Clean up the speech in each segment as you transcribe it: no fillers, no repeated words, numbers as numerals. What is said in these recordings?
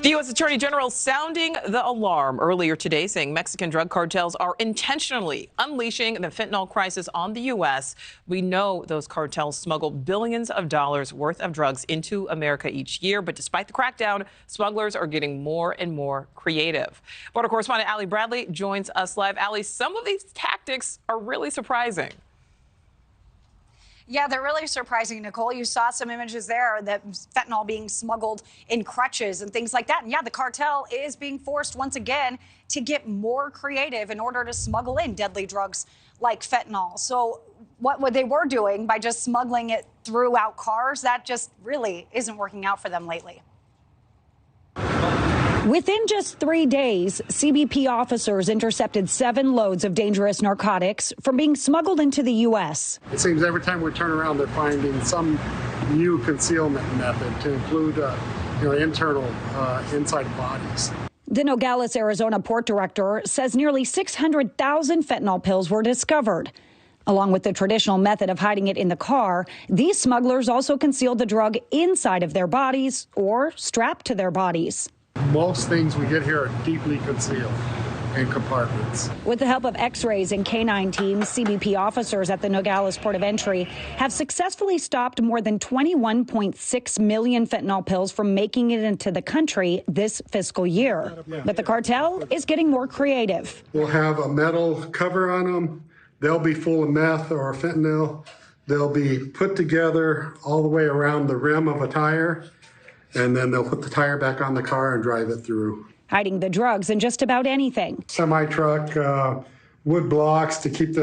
The U.S. Attorney General sounding the alarm earlier today, saying Mexican drug cartels are intentionally unleashing the fentanyl crisis on the U.S. We know those cartels smuggle billions of dollars worth of drugs into America each year. But despite the crackdown, smugglers are getting more and more creative. Border correspondent Allie Bradley joins us live. Allie, some of these tactics are really surprising. Yeah, they're really surprising, Nicole. You saw some images there that fentanyl being smuggled in crutches and things like that. And yeah, the cartel is being forced once again to get more creative in order to smuggle in deadly drugs like fentanyl. So what they were doing by just smuggling it throughout cars, that just really isn't working out for them lately. Within just 3 days, CBP officers intercepted 7 loads of dangerous narcotics from being smuggled into the U.S. It seems every time we turn around, they're finding some new concealment method to include, internal inside bodies. The Nogales, Arizona port director says nearly 600,000 fentanyl pills were discovered. Along with the traditional method of hiding it in the car, these smugglers also concealed the drug inside of their bodies or strapped to their bodies. Most things we get here are deeply concealed in compartments. With the help of X-rays and canine teams, CBP officers at the Nogales Port of Entry have successfully stopped more than 21.6 million fentanyl pills from making it into the country this fiscal year. But the cartel is getting more creative. We'll have a metal cover on them. They'll be full of meth or fentanyl. They'll be put together all the way around the rim of a tire, and then they'll put the tire back on the car and drive it through. Hiding the drugs in just about anything. Semi-truck, wood blocks to keep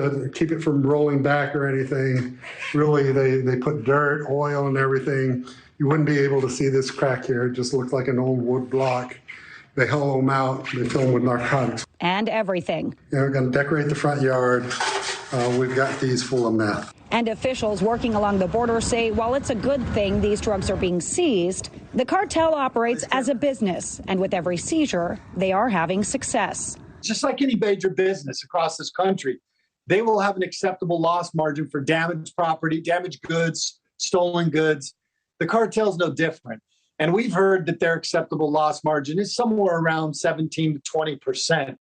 it from rolling back or anything. Really, they put dirt, oil, and everything. You wouldn't be able to see this crack here. It just looks like an old wood block. They hollow them out. They fill them with narcotics. And everything. We're going to decorate the front yard. We've got these full of meth. And officials working along the border say while it's a good thing these drugs are being seized, the cartel operates as a business. And with every seizure, they are having success. Just like any major business across this country, they will have an acceptable loss margin for damaged property, damaged goods, stolen goods. The cartel's no different. And we've heard that their acceptable loss margin is somewhere around 17 to 20%.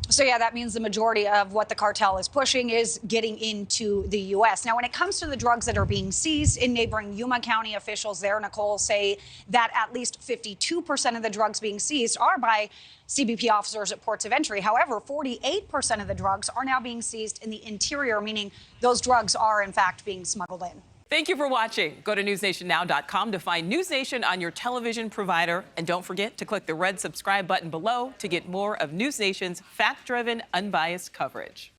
So, yeah, that means the majority of what the cartel is pushing is getting into the U.S. Now, when it comes to the drugs that are being seized in neighboring Yuma County, officials there, Nicole, say that at least 52% of the drugs being seized are by CBP officers at ports of entry. However, 48% of the drugs are now being seized in the interior, meaning those drugs are, in fact, being smuggled in. Thank you for watching. Go to newsnationnow.com to find NewsNation on your television provider. And don't forget to click the red subscribe button below to get more of NewsNation's fact-driven, unbiased coverage.